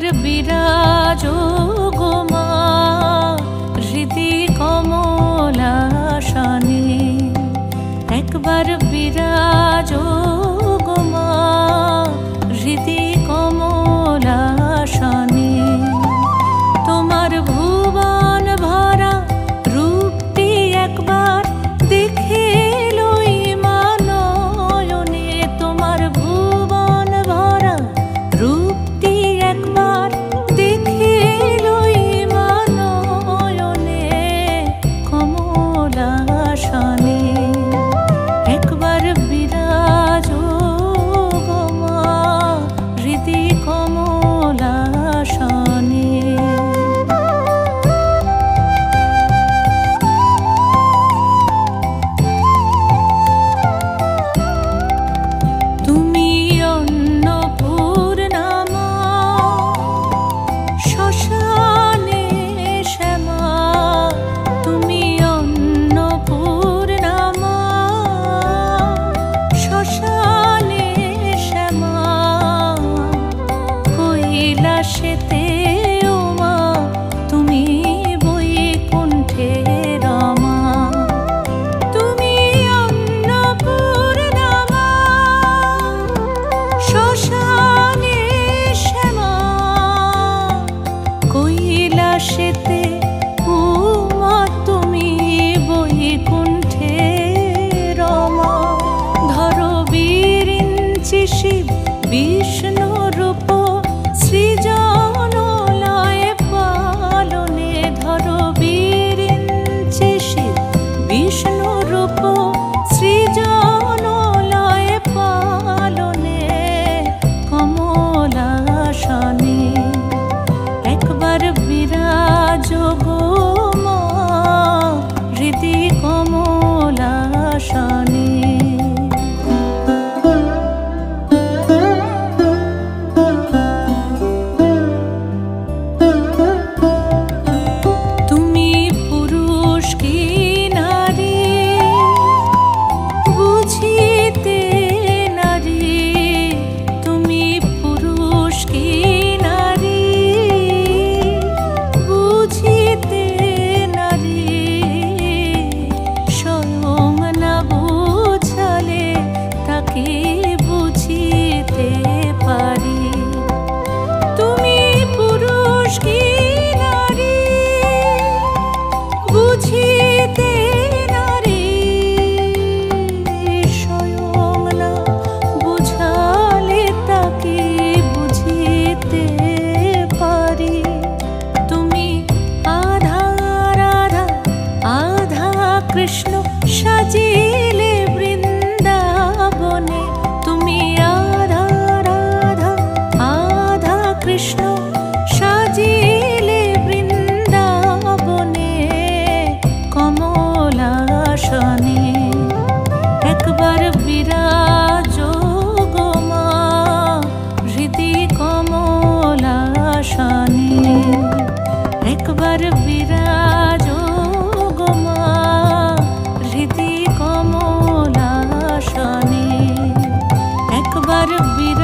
একবার বিরাজো গো মা হৃদি কমলাসনে, একবার বিরাজো গো মা হৃদি কমলাসনে। তোমার ভুবন ভরা রূপটি একবার দেখে লই মা নয়নে, তোমার ভুবন ভরা রূপটি একবার দেখে লই মা নয়নে কমলাসনে। একবার বিরাজো গো মা হৃদি কমলাসনে। তুমি অন্নপূর্ণা মা শ্মশানে শ্যামা, তুমি অন্নপূর্ণা মা শ্মশানে শ্যামা। কৈলাসেতে ও মা তুমি বৈকুণ্ঠে রমা, তুমি অন্নপূর্ণা মা শ্মশানে শ্যামা। কৈলাসেতে ও মা তুমি বৈকুণ্ঠে রমা। ধরো বিরিঞ্চি শিব বিষ্ণু রূপ সৃজন লয় পালনে, ধরো বিরিঞ্চি শিব বিষ্ণু রূপ সৃজন লয় পালনে কমলাসনে। একবার বিরাজো গো মা হৃদি কমলাসনে। তুমি পুরুষ কি নারী বুঝিতে নারী, তুমি পুরুষ কি নারী বুঝিতে নারী। স্বয়ং না বুঝালে তাকে বুঝিতে পারি। তুমি পুরুষ কি নারী বুঝিতে নারী, স্বয়ং না বুঝালে তাকে বুঝিতে পারি। তুমি আধা রাধা আধা কৃষ্ণ সাজিলে বৃন্দাবনে, তুমি আধা রাধা আধা কৃষ্ণ সাজিলে বৃন্দাবনে কমলাসনে। একবার বিরাজো গো মা হৃদি কমলাসনে, একবার বিরাজো গো মা হৃদি কমলাসনে, একবার বিরাজো